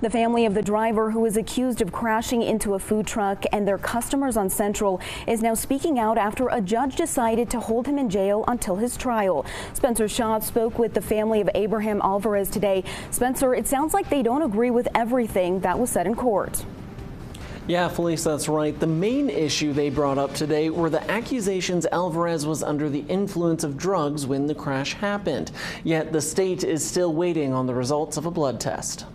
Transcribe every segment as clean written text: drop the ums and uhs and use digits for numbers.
The family of the driver who is accused of crashing into a food truck and their customers on Central is now speaking out after a judge decided to hold him in jail until his trial. Spencer Shaw spoke with the family of Abraham Alvarez today. Spencer, it sounds like they don't agree with everything that was said in court. Yeah, Felice, that's right. The main issue they brought up today were the accusations Alvarez was under the influence of drugs when the crash happened. Yet the state is still waiting on the results of a blood test.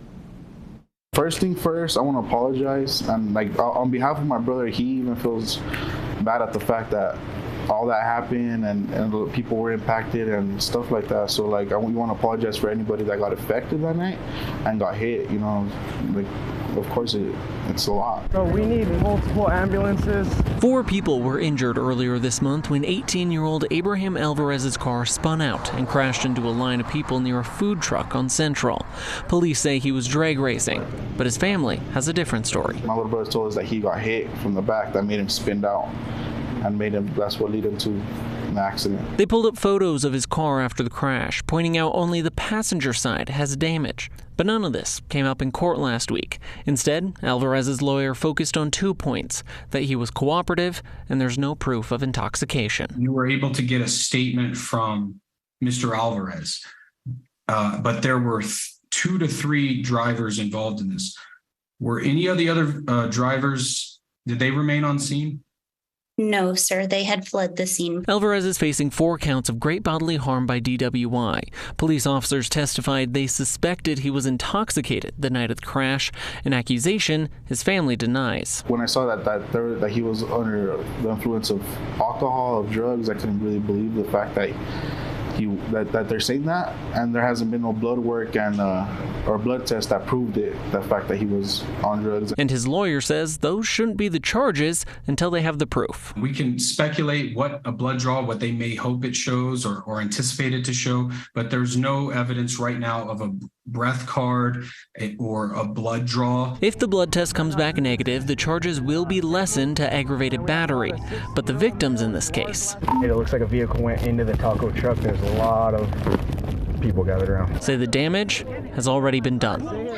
First thing first, I want to apologize, and on behalf of my brother, he even feels bad at the fact that all that happened and people were impacted and stuff like that. So we want to apologize for anybody that got affected that night and got hit. You know, of course it's a lot. So we need multiple ambulances. 4 people were injured earlier this month when 18-year-old Abraham Alvarez's car spun out and crashed into a line of people near a food truck on Central. Police say he was drag racing, but his family has a different story. My little brother told us that he got hit from the back that made him spin out and that's what led him to an accident. They pulled up photos of his car after the crash, pointing out only the passenger side has damage. But none of this came up in court last week. Instead, Alvarez's lawyer focused on 2 points: that he was cooperative and there's no proof of intoxication. You were able to get a statement from Mr. Alvarez, but there were 2 to 3 drivers involved in this. Were any of the other drivers, did they remain on scene? No, sir. They had fled the scene. Alvarez is facing 4 counts of great bodily harm by DWI. Police officers testified they suspected he was intoxicated the night of the crash, an accusation his family denies. When I saw that he was under the influence of alcohol, of drugs, I couldn't really believe the fact that they're saying that, and there hasn't been no blood work or blood test that proved it, the fact that he was on drugs. And his lawyer says those shouldn't be the charges until they have the proof. We can speculate what a blood draw, what they may hope it shows or anticipate it to show, but there's no evidence right now of a breath card or a blood draw. If the blood test comes back negative, the charges will be lessened to aggravated battery. But the victims in this case, It looks like a vehicle went into the taco truck. There's a lot of people gathered around. say the damage has already been done.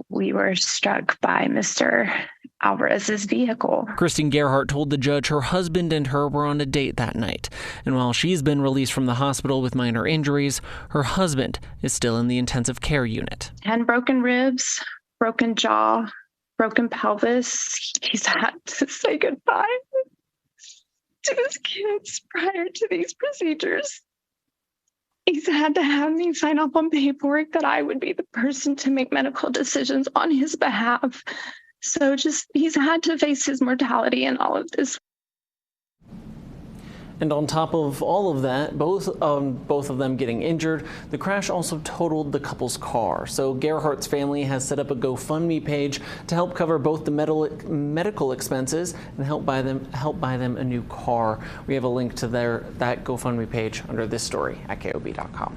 We were struck by Mr. Alvarez's vehicle. Christine Gerhardt told the judge her husband and her were on a date that night. And while she's been released from the hospital with minor injuries, her husband is still in the intensive care unit. And broken ribs, broken jaw, broken pelvis. He's had to say goodbye to his kids prior to these procedures. He's had to have me sign off on paperwork that I would be the person to make medical decisions on his behalf. So he's had to face his mortality and all of this. And on top of all of that, both of them getting injured, the crash also totaled the couple's car. So Gerhardt's family has set up a GoFundMe page to help cover both the medical expenses and help buy them a new car. We have a link to that GoFundMe page under this story at KOB.com.